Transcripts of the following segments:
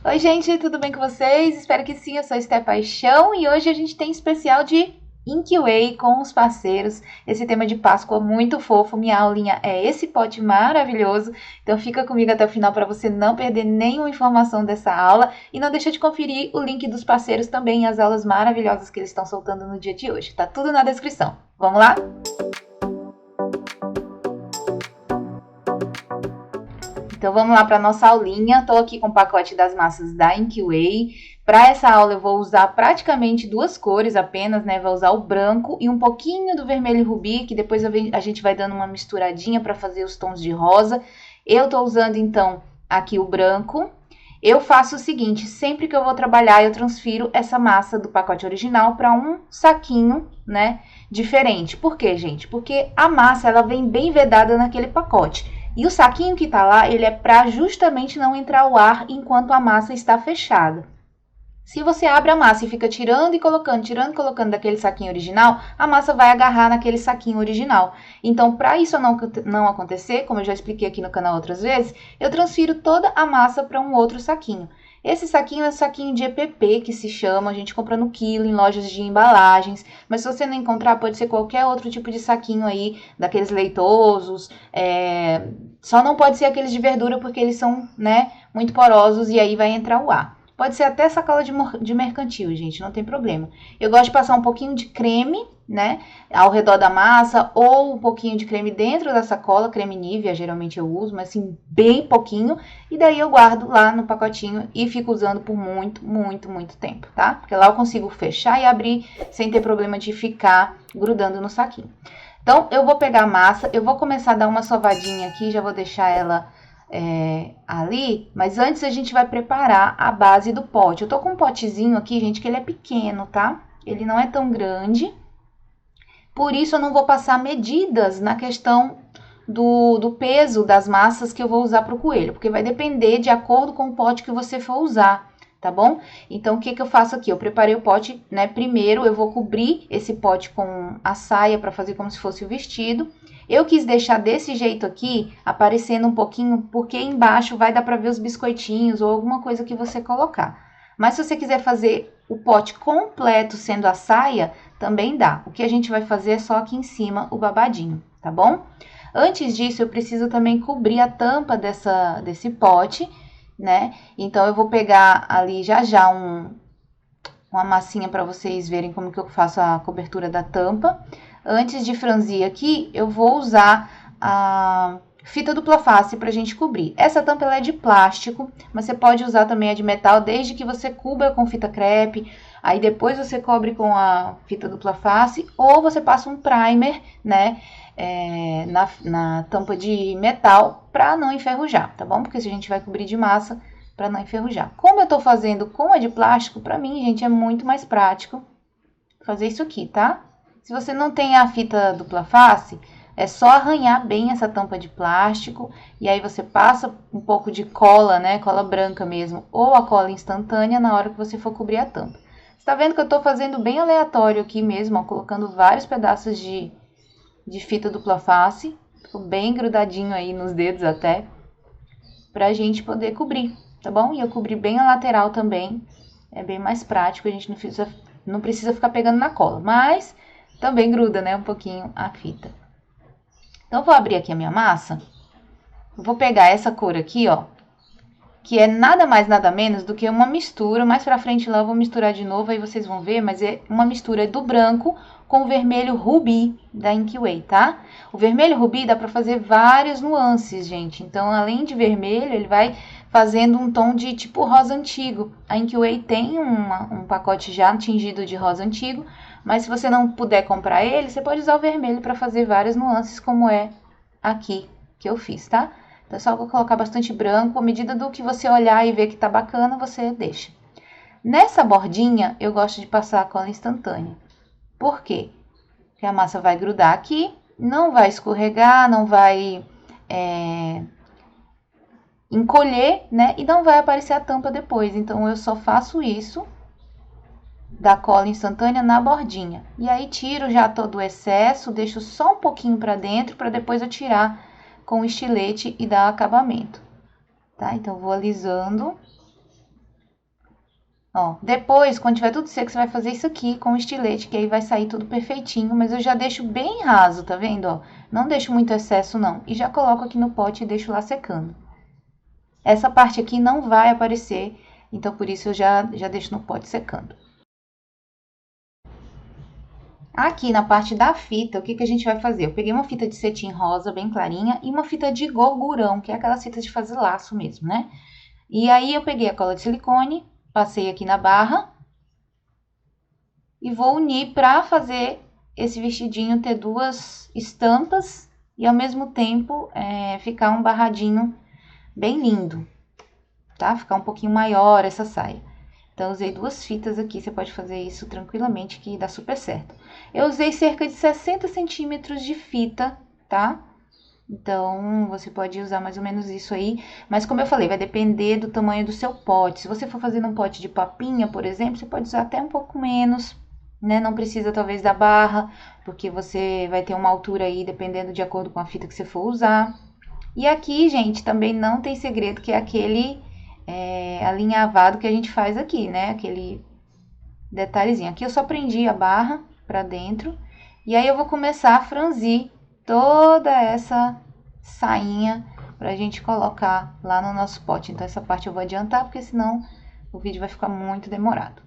Oi, gente, tudo bem com vocês? Espero que sim, eu sou a Esté Paixão e hoje a gente tem especial de Inkway com os parceiros. Esse tema de Páscoa muito fofo, minha aulinha é esse pote maravilhoso, então fica comigo até o final para você não perder nenhuma informação dessa aula e não deixa de conferir o link dos parceiros também e as aulas maravilhosas que eles estão soltando no dia de hoje. Tá tudo na descrição. Vamos lá? Então vamos lá para nossa aulinha. Estou aqui com o pacote das massas da Inkway. Para essa aula eu vou usar praticamente duas cores apenas, né? Vou usar o branco e um pouquinho do vermelho rubi, que depois a gente vai dando uma misturadinha para fazer os tons de rosa. Eu estou usando então aqui o branco. Eu faço o seguinte, sempre que eu vou trabalhar, eu transfiro essa massa do pacote original para um saquinho, né, diferente. Por quê, gente? Porque a massa, ela vem bem vedada naquele pacote. E o saquinho que tá lá, ele é para justamente não entrar o ar enquanto a massa está fechada. Se você abre a massa e fica tirando e colocando daquele saquinho original, a massa vai agarrar naquele saquinho original. Então, para isso não acontecer, como eu já expliquei aqui no canal outras vezes, eu transfiro toda a massa para um outro saquinho. Esse saquinho é o saquinho de EPP, que se chama, a gente compra no quilo, em lojas de embalagens, mas se você não encontrar, pode ser qualquer outro tipo de saquinho aí, daqueles leitosos, só não pode ser aqueles de verdura, porque eles são, né, muito porosos e aí vai entrar o ar. Pode ser até sacola de mercantil, gente, não tem problema. Eu gosto de passar um pouquinho de creme, né, ao redor da massa, ou um pouquinho de creme dentro da sacola, creme Nivea, geralmente eu uso, mas assim, bem pouquinho. E daí eu guardo lá no pacotinho e fico usando por muito, muito, muito tempo, tá? Porque lá eu consigo fechar e abrir sem ter problema de ficar grudando no saquinho. Então, eu vou pegar a massa, eu vou começar a dar uma sovadinha aqui, já vou deixar ela ali, mas antes a gente vai preparar a base do pote. Eu tô com um potezinho aqui, gente, que ele é pequeno, tá? Ele não é tão grande, por isso eu não vou passar medidas na questão do peso das massas que eu vou usar para o coelho, porque vai depender de acordo com o pote que você for usar, tá bom? Então, o que eu faço aqui? Eu preparei o pote, né? Primeiro, eu vou cobrir esse pote com a saia para fazer como se fosse o vestido. Eu quis deixar desse jeito aqui, aparecendo um pouquinho, porque embaixo vai dar para ver os biscoitinhos ou alguma coisa que você colocar. Mas se você quiser fazer o pote completo sendo a saia, também dá. O que a gente vai fazer é só aqui em cima o babadinho, tá bom? Antes disso, eu preciso também cobrir a tampa desse pote, né? Então, eu vou pegar ali já uma massinha para vocês verem como que eu faço a cobertura da tampa. Antes de franzir aqui, eu vou usar a fita dupla face para a gente cobrir. Essa tampa ela é de plástico, mas você pode usar também a de metal, desde que você cubra com fita crepe. Aí depois você cobre com a fita dupla face, ou você passa um primer, né, na tampa de metal para não enferrujar, tá bom? Porque se a gente vai cobrir de massa, para não enferrujar. Como eu tô fazendo com a de plástico, para mim, gente, é muito mais prático fazer isso aqui, tá? Se você não tem a fita dupla face, é só arranhar bem essa tampa de plástico e aí você passa um pouco de cola, né, cola branca mesmo, ou a cola instantânea na hora que você for cobrir a tampa. Você tá vendo que eu tô fazendo bem aleatório aqui mesmo, ó, colocando vários pedaços de fita dupla face, ficou bem grudadinho aí nos dedos até, pra gente poder cobrir, tá bom? E eu cobri bem a lateral também, é bem mais prático, a gente não precisa ficar pegando na cola, mas também gruda, né, um pouquinho a fita. Então, eu vou abrir aqui a minha massa, vou pegar essa cor aqui, ó, que é nada mais, nada menos do que uma mistura, mais pra frente lá eu vou misturar de novo, aí vocês vão ver, mas é uma mistura do branco com o vermelho rubi da Inkway, tá? O vermelho rubi dá pra fazer várias nuances, gente, então além de vermelho, ele vai fazendo um tom de tipo rosa antigo. A Inkway tem um pacote já tingido de rosa antigo, mas se você não puder comprar ele, você pode usar o vermelho para fazer várias nuances, como é aqui que eu fiz, tá? Então, é só colocar bastante branco, à medida do que você olhar e ver que tá bacana, você deixa. Nessa bordinha, eu gosto de passar a cola instantânea. Por quê? Porque a massa vai grudar aqui, não vai escorregar, não vai encolher, né? E não vai aparecer a tampa depois. Então, eu só faço isso da cola instantânea na bordinha. E aí, tiro já todo o excesso, deixo só um pouquinho para dentro, para depois eu tirar com o estilete e dar acabamento, tá? Então, vou alisando Ó, depois, quando tiver tudo seco, você vai fazer isso aqui com o estilete, que aí vai sair tudo perfeitinho, mas eu já deixo bem raso, tá vendo, ó? Não deixo muito excesso, não. E já coloco aqui no pote e deixo lá secando. Essa parte aqui não vai aparecer, então por isso eu já deixo no pote secando. Aqui na parte da fita, o que que a gente vai fazer? Eu peguei uma fita de cetim rosa bem clarinha e uma fita de gorgurão, que é aquela fita de fazer laço mesmo, né? E aí eu peguei a cola de silicone, passei aqui na barra e vou unir para fazer esse vestidinho ter duas estampas e ao mesmo tempo ficar um barradinho bem lindo, tá? Ficar um pouquinho maior essa saia. Então, eu usei duas fitas aqui, você pode fazer isso tranquilamente que dá super certo. Eu usei cerca de 60 centímetros de fita, tá? Então, você pode usar mais ou menos isso aí. Mas, como eu falei, vai depender do tamanho do seu pote. Se você for fazer num pote de papinha, por exemplo, você pode usar até um pouco menos, né? Não precisa, talvez, da barra, porque você vai ter uma altura aí, dependendo de acordo com a fita que você for usar. E aqui, gente, também não tem segredo, que é aquele alinhavado que a gente faz aqui, né? Aquele detalhezinho. Aqui eu só prendi a barra pra dentro. E aí eu vou começar a franzir toda essa sainha pra gente colocar lá no nosso pote. Então essa parte eu vou adiantar, porque senão o vídeo vai ficar muito demorado.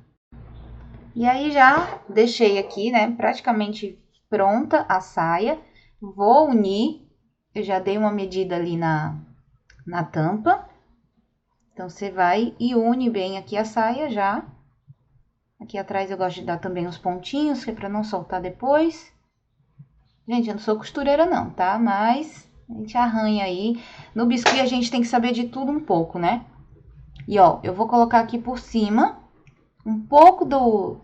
E aí já deixei aqui, né, praticamente pronta a saia. Vou unir, eu já dei uma medida ali na tampa. Então, você vai e une bem aqui a saia já. Aqui atrás eu gosto de dar também os pontinhos, que é pra não soltar depois. Gente, eu não sou costureira não, tá? Mas a gente arranha aí. No biscuit a gente tem que saber de tudo um pouco, né? E ó, eu vou colocar aqui por cima um pouco do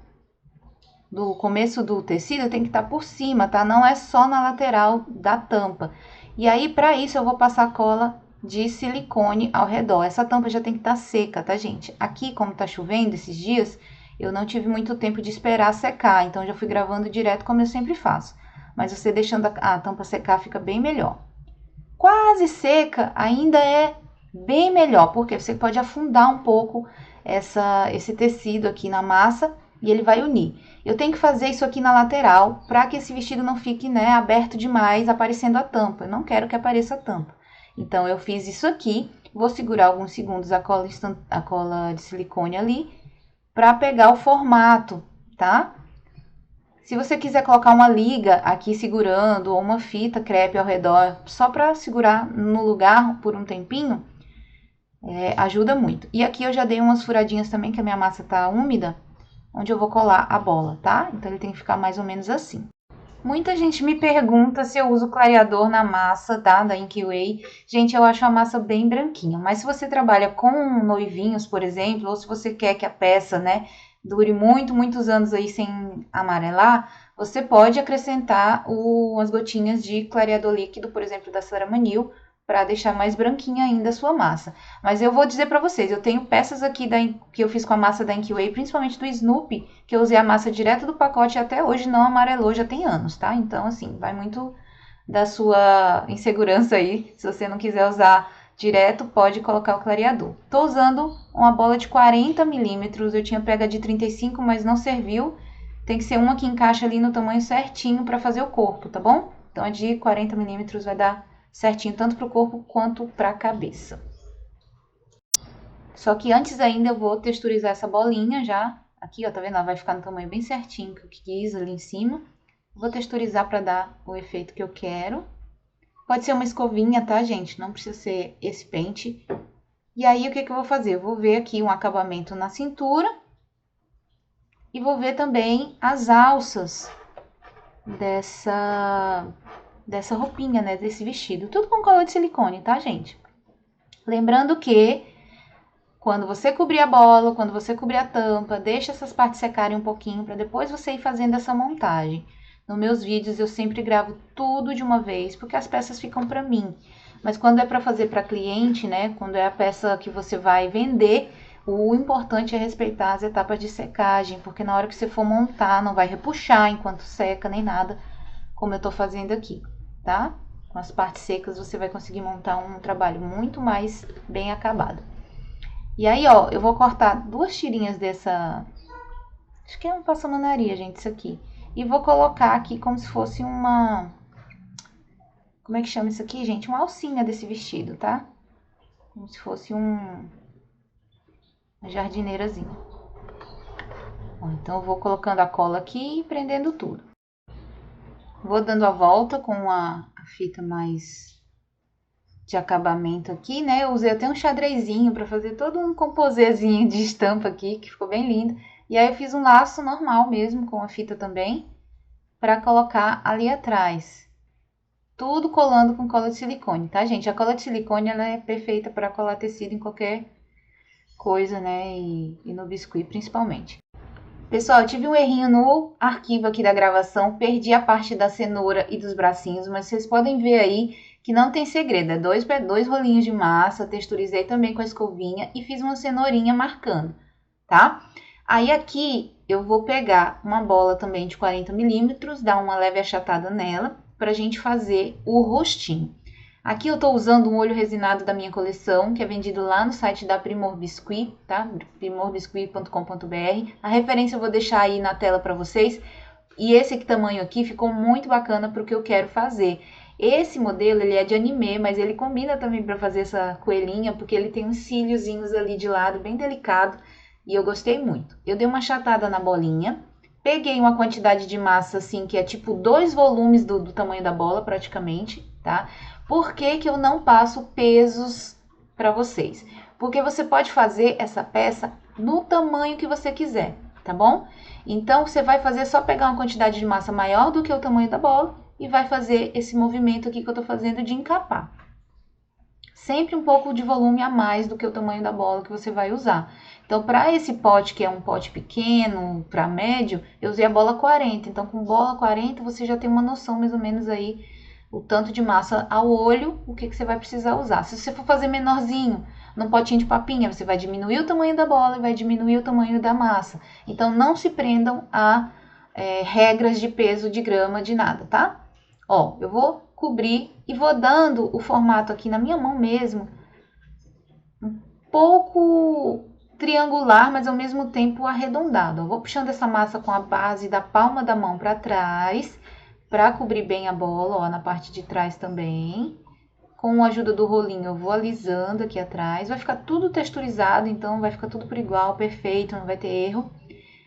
começo do tecido, tem que estar por cima, tá? Não é só na lateral da tampa. E aí, pra isso, eu vou passar cola de silicone ao redor. Essa tampa já tem que estar seca, tá, gente? Aqui, como tá chovendo esses dias, eu não tive muito tempo de esperar secar, então já fui gravando direto como eu sempre faço. Mas você deixando a tampa secar fica bem melhor. Quase seca ainda é bem melhor, porque você pode afundar um pouco esse tecido aqui na massa e ele vai unir. Eu tenho que fazer isso aqui na lateral para que esse vestido não fique, né, aberto demais, aparecendo a tampa. Eu não quero que apareça a tampa. Então, eu fiz isso aqui, vou segurar alguns segundos a cola de silicone ali para pegar o formato, tá? Se você quiser colocar uma liga aqui segurando ou uma fita crepe ao redor, só para segurar no lugar por um tempinho, ajuda muito. E aqui eu já dei umas furadinhas também, que a minha massa tá úmida, onde eu vou colar a bola, tá? Então, ele tem que ficar mais ou menos assim. Muita gente me pergunta se eu uso clareador na massa, tá? Da Inkway. Gente, eu acho a massa bem branquinha. Mas se você trabalha com noivinhos, por exemplo, ou se você quer que a peça, né, dure muitos anos aí sem amarelar, você pode acrescentar as gotinhas de clareador líquido, por exemplo, da Ceramanil, para deixar mais branquinha ainda a sua massa. Mas eu vou dizer para vocês, eu tenho peças aqui que eu fiz com a massa da Inkway, principalmente do Snoopy, que eu usei a massa direto do pacote e até hoje não amarelou, já tem anos, tá? Então, assim, vai muito da sua insegurança aí. Se você não quiser usar direto, pode colocar o clareador. Tô usando uma bola de 40 milímetros, eu tinha prega de 35, mas não serviu. Tem que ser uma que encaixa ali no tamanho certinho para fazer o corpo, tá bom? Então, a de 40 milímetros vai dar certinho tanto para o corpo quanto para a cabeça. Só que antes ainda eu vou texturizar essa bolinha já. Aqui, ó, tá vendo? Ela vai ficar no tamanho bem certinho que eu quis ali em cima. Vou texturizar para dar o efeito que eu quero. Pode ser uma escovinha, tá, gente? Não precisa ser esse pente. E aí, o que que eu vou fazer? Eu vou ver aqui um acabamento na cintura. E vou ver também as alças dessa roupinha, né? Desse vestido. Tudo com cola de silicone, tá, gente? Lembrando que quando você cobrir a bola, quando você cobrir a tampa, deixa essas partes secarem um pouquinho para depois você ir fazendo essa montagem. Nos meus vídeos eu sempre gravo tudo de uma vez, porque as peças ficam para mim. Mas quando é para fazer para cliente, né? Quando é a peça que você vai vender, o importante é respeitar as etapas de secagem, porque na hora que você for montar, não vai repuxar enquanto seca nem nada, como eu tô fazendo aqui, tá? Com as partes secas você vai conseguir montar um trabalho muito mais bem acabado. E aí, ó, eu vou cortar 2 tirinhas dessa... Acho que é um passamanaria, gente, isso aqui. E vou colocar aqui como se fosse uma... Como é que chama isso aqui, gente? Uma alcinha desse vestido, tá? Como se fosse uma jardineirazinha. Ó, então, eu vou colocando a cola aqui e prendendo tudo. Vou dando a volta com a fita mais de acabamento aqui, né? Eu usei até um xadrezinho para fazer todo um composezinho de estampa aqui, que ficou bem lindo. E aí eu fiz um laço normal mesmo, com a fita também, para colocar ali atrás. Tudo colando com cola de silicone, tá, gente? A cola de silicone, ela é perfeita para colar tecido em qualquer coisa, né? E no biscuit, principalmente. Pessoal, eu tive um errinho no arquivo aqui da gravação, perdi a parte da cenoura e dos bracinhos, mas vocês podem ver aí que não tem segredo, é dois rolinhos de massa, texturizei também com a escovinha e fiz uma cenourinha marcando, tá? Aí aqui eu vou pegar uma bola também de 40 milímetros, dar uma leve achatada nela, pra gente fazer o rostinho. Aqui eu tô usando um olho resinado da minha coleção, que é vendido lá no site da Primor Biscuit, tá? primorbiscuit.com.br. A referência eu vou deixar aí na tela para vocês. E esse tamanho aqui ficou muito bacana para o que eu quero fazer. Esse modelo, ele é de anime, mas ele combina também para fazer essa coelhinha, porque ele tem uns cíliozinhos ali de lado, bem delicado, e eu gostei muito. Eu dei uma achatada na bolinha, peguei uma quantidade de massa, assim, que é tipo 2 volumes do tamanho da bola, praticamente, tá? Por que que eu não passo pesos para vocês? Porque você pode fazer essa peça no tamanho que você quiser, tá bom? Então, você vai fazer só pegar uma quantidade de massa maior do que o tamanho da bola e vai fazer esse movimento aqui que eu tô fazendo de encapar. Sempre um pouco de volume a mais do que o tamanho da bola que você vai usar. Então, para esse pote, que é um pote pequeno, para médio, eu usei a bola 40. Então, com bola 40, você já tem uma noção mais ou menos aí o tanto de massa ao olho, o que você vai precisar usar. Se você for fazer menorzinho, num potinho de papinha, você vai diminuir o tamanho da bola e vai diminuir o tamanho da massa. Então, não se prendam a regras de peso de grama, de nada, tá? Ó, eu vou cobrir e vou dando o formato aqui na minha mão mesmo, um pouco triangular, mas ao mesmo tempo arredondado. Eu vou puxando essa massa com a base da palma da mão para trás, para cobrir bem a bola, ó, na parte de trás também. Com a ajuda do rolinho, eu vou alisando aqui atrás. Vai ficar tudo texturizado, então vai ficar tudo por igual, perfeito, não vai ter erro.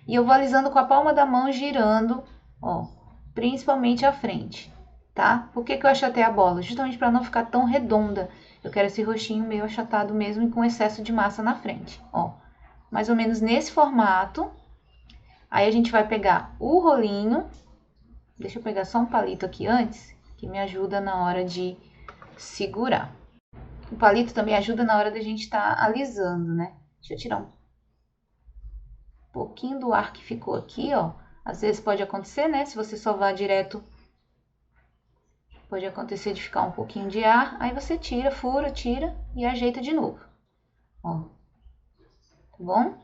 E eu vou alisando com a palma da mão, girando, ó, principalmente a frente, tá? Por que que eu achatei a bola? Justamente para não ficar tão redonda. Eu quero esse rostinho meio achatado mesmo e com excesso de massa na frente, ó. Mais ou menos nesse formato. Aí a gente vai pegar o rolinho. Deixa eu pegar só um palito aqui antes, que me ajuda na hora de segurar. O palito também ajuda na hora da gente estar alisando, né? Deixa eu tirar um pouquinho do ar que ficou aqui, ó. Às vezes pode acontecer, né? Se você só vá direto, pode acontecer de ficar um pouquinho de ar. Aí você tira, fura, tira e ajeita de novo. Ó. Tá bom?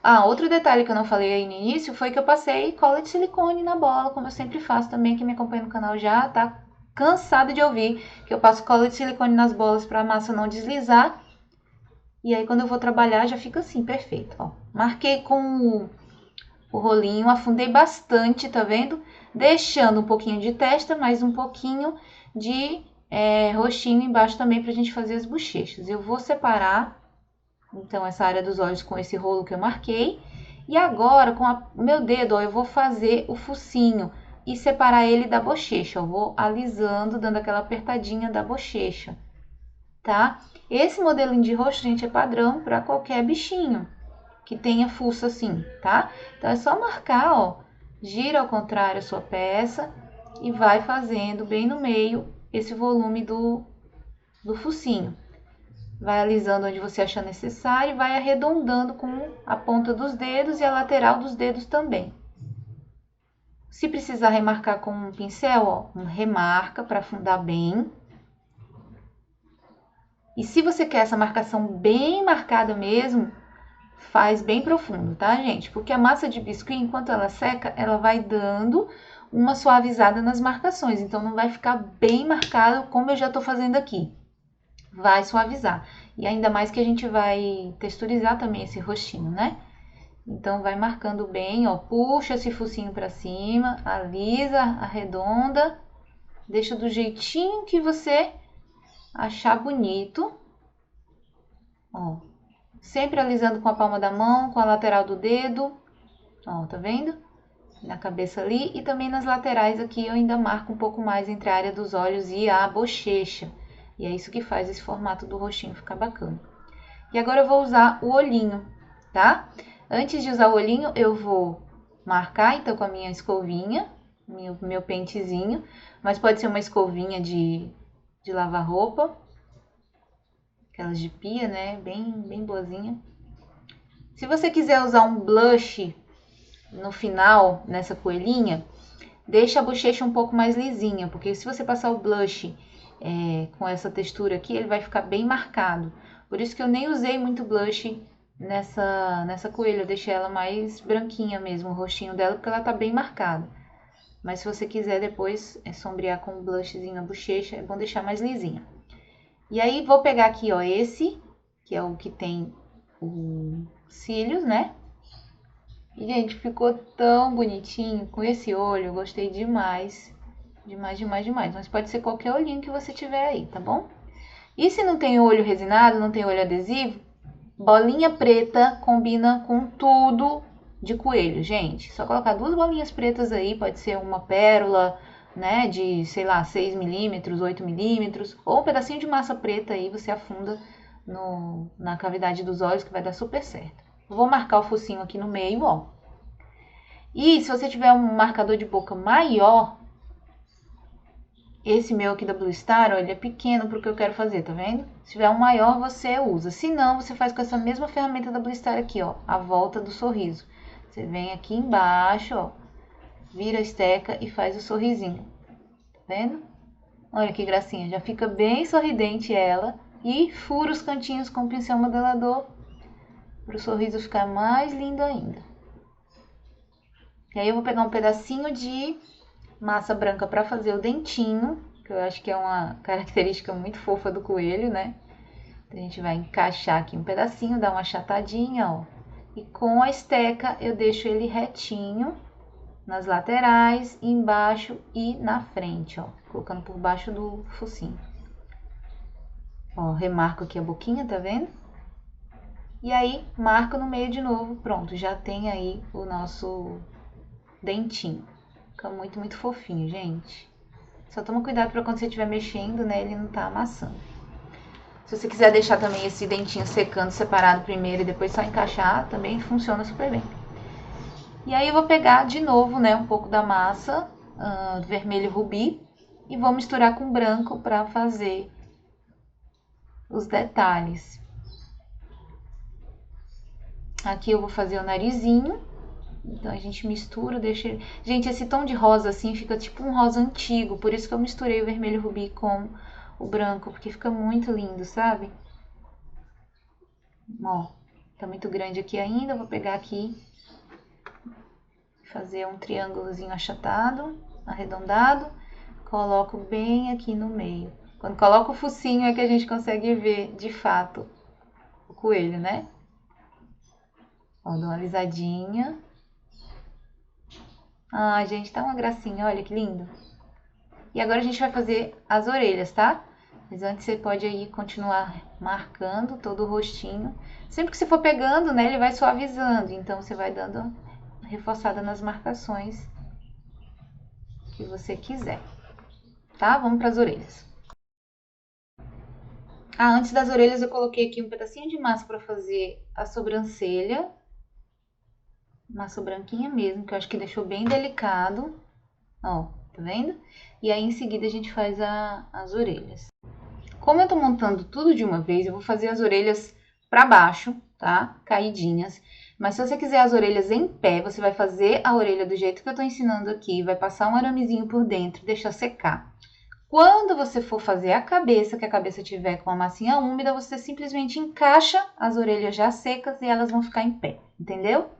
Ah, outro detalhe que eu não falei aí no início foi que eu passei cola de silicone na bola, como eu sempre faço também. Quem me acompanha no canal já tá cansado de ouvir que eu passo cola de silicone nas bolas para a massa não deslizar. E aí quando eu vou trabalhar já fica assim, perfeito. Ó, marquei com o rolinho, afundei bastante, tá vendo? Deixando um pouquinho de testa, mais um pouquinho de rostinho embaixo também pra gente fazer as bochechas. Eu vou separar, então, essa área dos olhos com esse rolo que eu marquei. E agora, com o meu dedo, ó, eu vou fazer o focinho e separar ele da bochecha. Eu vou alisando, dando aquela apertadinha da bochecha, tá? Esse modelinho de rosto, gente, é padrão para qualquer bichinho que tenha fuço assim, tá? Então, é só marcar, ó, gira ao contrário a sua peça e vai fazendo bem no meio esse volume do focinho. Vai alisando onde você achar necessário e vai arredondando com a ponta dos dedos e a lateral dos dedos também. Se precisar remarcar com um pincel, ó, remarca para afundar bem. E se você quer essa marcação bem marcada mesmo, faz bem profundo, tá, gente? Porque a massa de biscuit, enquanto ela seca, ela vai dando uma suavizada nas marcações. Então, não vai ficar bem marcado como eu já tô fazendo aqui. Vai suavizar. E ainda mais que a gente vai texturizar também esse rostinho, né? Então, vai marcando bem, ó, puxa esse focinho pra cima, alisa, arredonda, deixa do jeitinho que você achar bonito, ó. Sempre alisando com a palma da mão, com a lateral do dedo, ó, tá vendo? Na cabeça ali e também nas laterais aqui eu ainda marco um pouco mais entre a área dos olhos e a bochecha. E é isso que faz esse formato do rostinho ficar bacana. E agora eu vou usar o olhinho, tá? Antes de usar o olhinho, eu vou marcar, então, com a minha escovinha, meu pentezinho. Mas pode ser uma escovinha de lavar roupa. Aquelas de pia, né? Bem boazinha. Se você quiser usar um blush no final, nessa coelhinha, deixa a bochecha um pouco mais lisinha. Porque se você passar o blush com essa textura aqui, ele vai ficar bem marcado. Por isso que eu nem usei muito blush nessa coelha, eu deixei ela mais branquinha mesmo, o rostinho dela, porque ela tá bem marcada. Mas se você quiser depois sombrear com um blushzinho a bochecha, é bom deixar mais lisinha. E aí vou pegar aqui, ó, esse, que é o que tem os cílios, né? E, gente, ficou tão bonitinho com esse olho, eu gostei demais. Demais, demais, demais. Mas pode ser qualquer olhinho que você tiver aí, tá bom? E se não tem olho resinado, não tem olho adesivo, bolinha preta combina com tudo de coelho, gente. Só colocar 2 bolinhas pretas aí, pode ser uma pérola, né, de, sei lá, 6 milímetros, 8 milímetros, ou um pedacinho de massa preta aí, você afunda na cavidade dos olhos, que vai dar super certo. Eu vou marcar o focinho aqui no meio, ó. E se você tiver um marcador de boca maior, esse meu aqui da Blue Star, ó, ele é pequeno pro que eu quero fazer, tá vendo? Se tiver um maior, você usa. Se não, você faz com essa mesma ferramenta da Blue Star aqui, ó, a volta do sorriso. Você vem aqui embaixo, ó, vira a esteca e faz o sorrisinho, tá vendo? Olha que gracinha, já fica bem sorridente ela. E fura os cantinhos com o pincel modelador, para o sorriso ficar mais lindo ainda. E aí eu vou pegar um pedacinho de massa branca para fazer o dentinho, que eu acho que é uma característica muito fofa do coelho, né? Então, a gente vai encaixar aqui um pedacinho, dar uma achatadinha, ó. E com a esteca eu deixo ele retinho nas laterais, embaixo e na frente, ó. Colocando por baixo do focinho. Ó, remarco aqui a boquinha, tá vendo? E aí, marco no meio de novo, pronto, já tem aí o nosso dentinho. Fica muito, muito fofinho, gente. Só toma cuidado para quando você estiver mexendo, né, ele não tá amassando. Se você quiser deixar também esse dentinho secando separado primeiro e depois só encaixar, também funciona super bem. E aí eu vou pegar de novo, né, um pouco da massa vermelho rubi e vou misturar com branco para fazer os detalhes. Aqui eu vou fazer o narizinho. Então a gente mistura, deixa ele... Gente, esse tom de rosa assim fica tipo um rosa antigo, por isso que eu misturei o vermelho rubi com o branco, porque fica muito lindo, sabe? Ó, tá muito grande aqui ainda, eu vou pegar aqui, fazer um triângulozinho achatado, arredondado, coloco bem aqui no meio. Quando coloco o focinho é que a gente consegue ver de fato o coelho, né? Ó, dou uma alisadinha. Ai, gente, tá uma gracinha, olha que lindo. E agora a gente vai fazer as orelhas, tá? Mas antes você pode aí continuar marcando todo o rostinho. Sempre que você for pegando, né, ele vai suavizando. Então você vai dando reforçada nas marcações que você quiser. Tá? Vamos para as orelhas. Antes das orelhas eu coloquei aqui um pedacinho de massa para fazer a sobrancelha. Massa branquinha mesmo, que eu acho que deixou bem delicado. Ó, tá vendo? E aí em seguida a gente faz as orelhas. Como eu tô montando tudo de uma vez, eu vou fazer as orelhas pra baixo, tá? Caidinhas. Mas se você quiser as orelhas em pé, você vai fazer a orelha do jeito que eu tô ensinando aqui, vai passar um aramezinho por dentro e deixar secar. Quando você for fazer a cabeça, que a cabeça tiver com a massinha úmida, você simplesmente encaixa as orelhas já secas e elas vão ficar em pé, entendeu?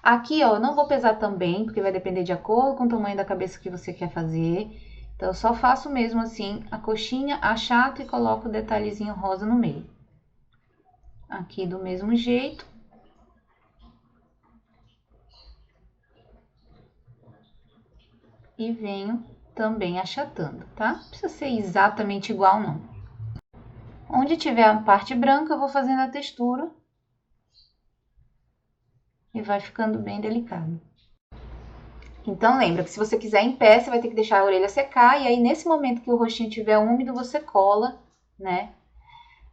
Aqui, ó, eu não vou pesar também, porque vai depender de acordo com o tamanho da cabeça que você quer fazer. Então, eu só faço mesmo assim, a coxinha, achato e coloco o detalhezinho rosa no meio. Aqui do mesmo jeito. E venho também achatando, tá? Não precisa ser exatamente igual, não. Onde tiver a parte branca, eu vou fazendo a textura. E vai ficando bem delicado. Então, lembra que se você quiser em pé, você vai ter que deixar a orelha secar. E aí, nesse momento que o rostinho estiver úmido, você cola, né?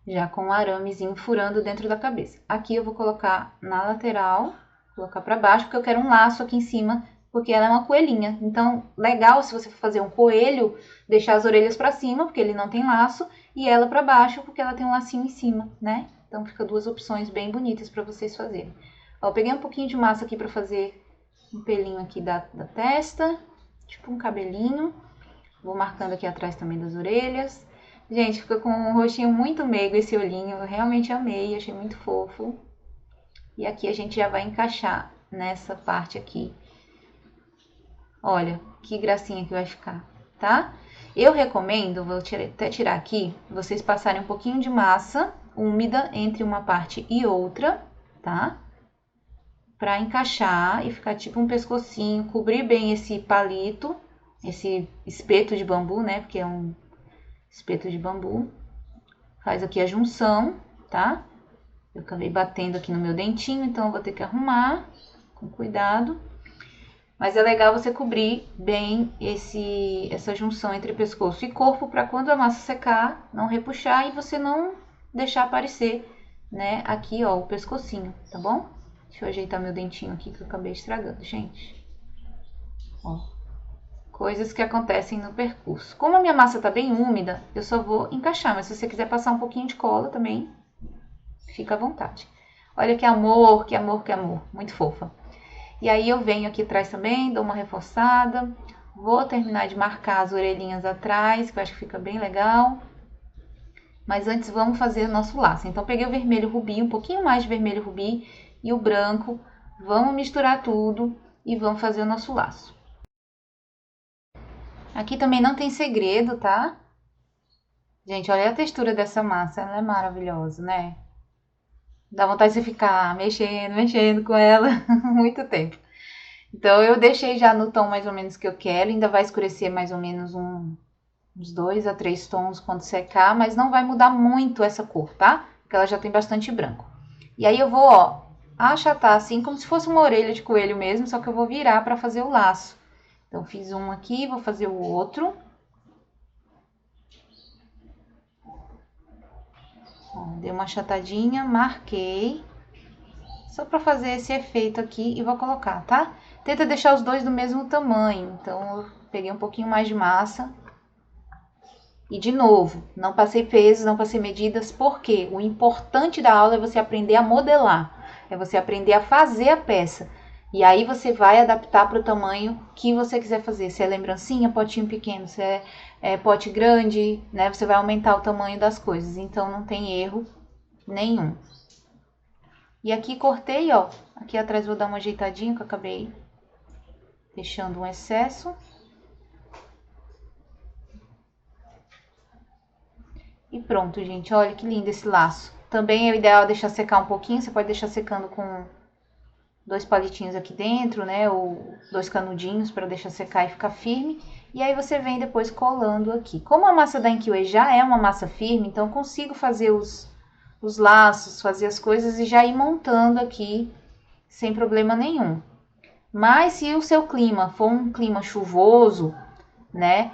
Já com o aramezinho furando dentro da cabeça. Aqui eu vou colocar na lateral, colocar para baixo, porque eu quero um laço aqui em cima, porque ela é uma coelhinha. Então, legal se você for fazer um coelho, deixar as orelhas para cima, porque ele não tem laço, e ela para baixo, porque ela tem um lacinho em cima, né? Então, fica duas opções bem bonitas para vocês fazerem. Ó, eu peguei um pouquinho de massa aqui para fazer um pelinho aqui da testa, tipo um cabelinho. Vou marcando aqui atrás também das orelhas. Gente, fica com um rostinho muito meigo esse olhinho. Eu realmente amei, achei muito fofo. E aqui a gente já vai encaixar nessa parte aqui. Olha, que gracinha que vai ficar, tá? Eu recomendo, vou até tirar aqui, vocês passarem um pouquinho de massa úmida entre uma parte e outra, tá? Pra encaixar e ficar tipo um pescocinho, cobrir bem esse palito, esse espeto de bambu, né? Porque é um espeto de bambu. Faz aqui a junção, tá? Eu acabei batendo aqui no meu dentinho, então eu vou ter que arrumar com cuidado. Mas é legal você cobrir bem essa junção entre pescoço e corpo para quando a massa secar, não repuxar e você não deixar aparecer, né? Aqui, ó, o pescocinho, tá bom? Deixa eu ajeitar meu dentinho aqui que eu acabei estragando, gente. Ó, coisas que acontecem no percurso. Como a minha massa tá bem úmida, eu só vou encaixar. Mas se você quiser passar um pouquinho de cola também, fica à vontade. Olha que amor, que amor, que amor. Muito fofa. E aí eu venho aqui atrás também, dou uma reforçada. Vou terminar de marcar as orelhinhas atrás, que eu acho que fica bem legal. Mas antes vamos fazer o nosso laço. Então peguei o vermelho rubi, um pouquinho mais de vermelho rubi e o branco. Vamos misturar tudo e vamos fazer o nosso laço. Aqui também não tem segredo, tá? Gente, olha a textura dessa massa, ela é maravilhosa, né? Dá vontade de você ficar mexendo com ela muito tempo. Então eu deixei já no tom mais ou menos que eu quero, ainda vai escurecer mais ou menos uns 2 a 3 tons quando secar, mas não vai mudar muito essa cor, tá? Porque ela já tem bastante branco. E aí eu vou, ó, achatar assim como se fosse uma orelha de coelho mesmo, só que eu vou virar para fazer o laço. Então fiz um aqui, vou fazer o outro. Ó, dei uma achatadinha, marquei. Só para fazer esse efeito aqui e vou colocar, tá? Tenta deixar os dois do mesmo tamanho. Então, eu peguei um pouquinho mais de massa. E, de novo, não passei pesos, não passei medidas, porque o importante da aula é você aprender a modelar. É você aprender a fazer a peça. E aí você vai adaptar para o tamanho que você quiser fazer. Se é lembrancinha, potinho pequeno, se é pote grande, né? Você vai aumentar o tamanho das coisas. Então, não tem erro nenhum. E aqui cortei, ó. Aqui atrás vou dar uma ajeitadinha que eu acabei deixando um excesso. E pronto, gente. Olha que lindo esse laço. Também é ideal deixar secar um pouquinho. Você pode deixar secando com 2 palitinhos aqui dentro, né? Ou 2 canudinhos para deixar secar e ficar firme. E aí você vem depois colando aqui. Como a massa da InQway já é uma massa firme, então eu consigo fazer os laços, fazer as coisas e já ir montando aqui sem problema nenhum. Mas se o seu clima for um clima chuvoso, né,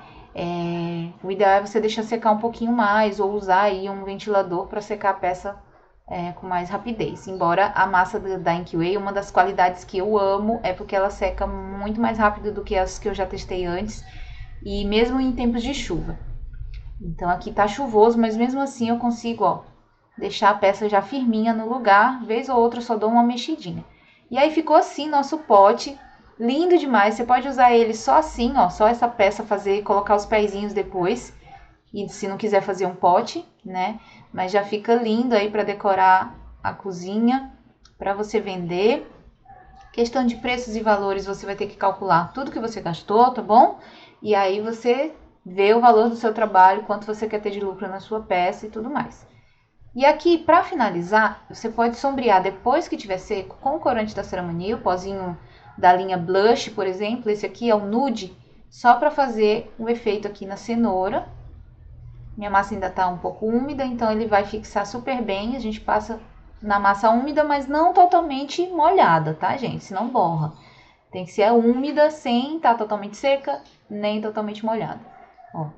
o ideal é você deixar secar um pouquinho mais ou usar aí um ventilador para secar a peça com mais rapidez. Embora a massa da InQway, uma das qualidades que eu amo é porque ela seca muito mais rápido do que as que eu já testei antes e mesmo em tempos de chuva. Então aqui tá chuvoso, mas mesmo assim eu consigo, ó, deixar a peça já firminha no lugar, vez ou outra só dou uma mexidinha. E aí ficou assim nosso pote, lindo demais. Você pode usar ele só assim, ó, só essa peça colocar os pezinhos depois. E se não quiser fazer um pote, né? Mas já fica lindo aí para decorar a cozinha, para você vender. Questão de preços e valores, você vai ter que calcular tudo que você gastou, tá bom? E aí você vê o valor do seu trabalho, quanto você quer ter de lucro na sua peça e tudo mais. E aqui, para finalizar, você pode sombrear depois que tiver seco com o corante da Ceramania, o pozinho da linha Blush, por exemplo. Esse aqui é o Nude, só para fazer o efeito aqui na cenoura. Minha massa ainda tá um pouco úmida, então ele vai fixar super bem. A gente passa na massa úmida, mas não totalmente molhada, tá, gente? Senão borra. Tem que ser úmida, sem estar totalmente seca, nem totalmente molhada. Ó,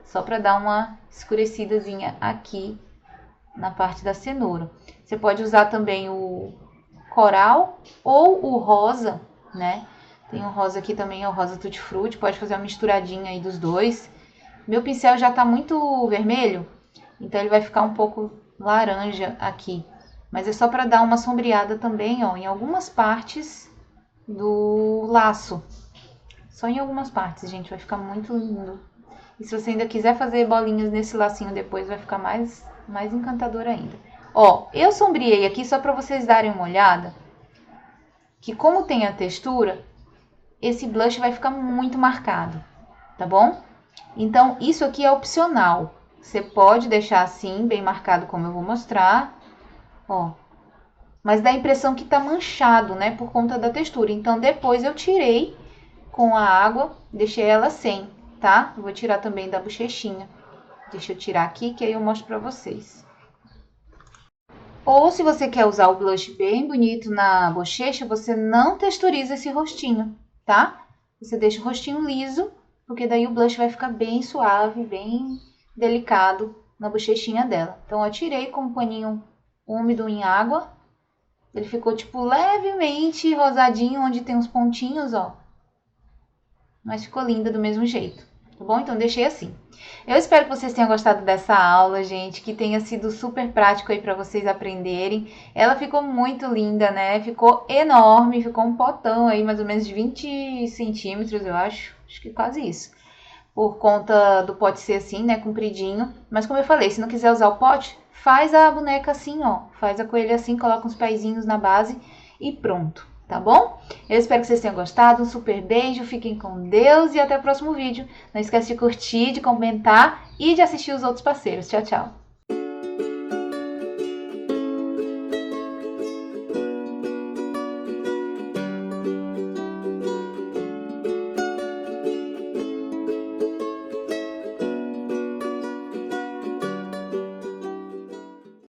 só para dar uma escurecidazinha aqui na parte da cenoura. Você pode usar também o coral ou o rosa, né? Tem um rosa aqui também, é o rosa tutti frutti. Pode fazer uma misturadinha aí dos dois. Meu pincel já tá muito vermelho, então ele vai ficar um pouco laranja aqui. Mas é só para dar uma sombreada também, ó, em algumas partes do laço. Só em algumas partes, gente, vai ficar muito lindo. E se você ainda quiser fazer bolinhas nesse lacinho depois, vai ficar mais encantador ainda. Ó, eu sombreei aqui só para vocês darem uma olhada, que como tem a textura, esse blush vai ficar muito marcado, tá bom? Então, isso aqui é opcional. Você pode deixar assim, bem marcado, como eu vou mostrar, ó. Mas dá a impressão que tá manchado, né, por conta da textura. Então, depois eu tirei com a água, deixei ela sem, tá? Eu vou tirar também da bochechinha. Deixa eu tirar aqui, que aí eu mostro pra vocês. Ou se você quer usar o blush bem bonito na bochecha, você não texturiza esse rostinho, tá? Você deixa o rostinho liso, porque daí o blush vai ficar bem suave, bem delicado na bochechinha dela. Então, eu tirei com um paninho úmido em água. Ele ficou, tipo, levemente rosadinho, onde tem uns pontinhos, ó. Mas ficou linda do mesmo jeito, tá bom? Então, deixei assim. Eu espero que vocês tenham gostado dessa aula, gente, que tenha sido super prático aí pra vocês aprenderem. Ela ficou muito linda, né? Ficou enorme, ficou um potão aí, mais ou menos de 20 centímetros, eu acho. Acho que quase isso. Por conta do pote ser assim, né, compridinho. Mas como eu falei, se não quiser usar o pote, faz a boneca assim, ó. Faz a coelha assim, coloca uns pezinhos na base e pronto, tá bom? Eu espero que vocês tenham gostado. Um super beijo, fiquem com Deus e até o próximo vídeo. Não esquece de curtir, de comentar e de assistir os outros parceiros. Tchau, tchau!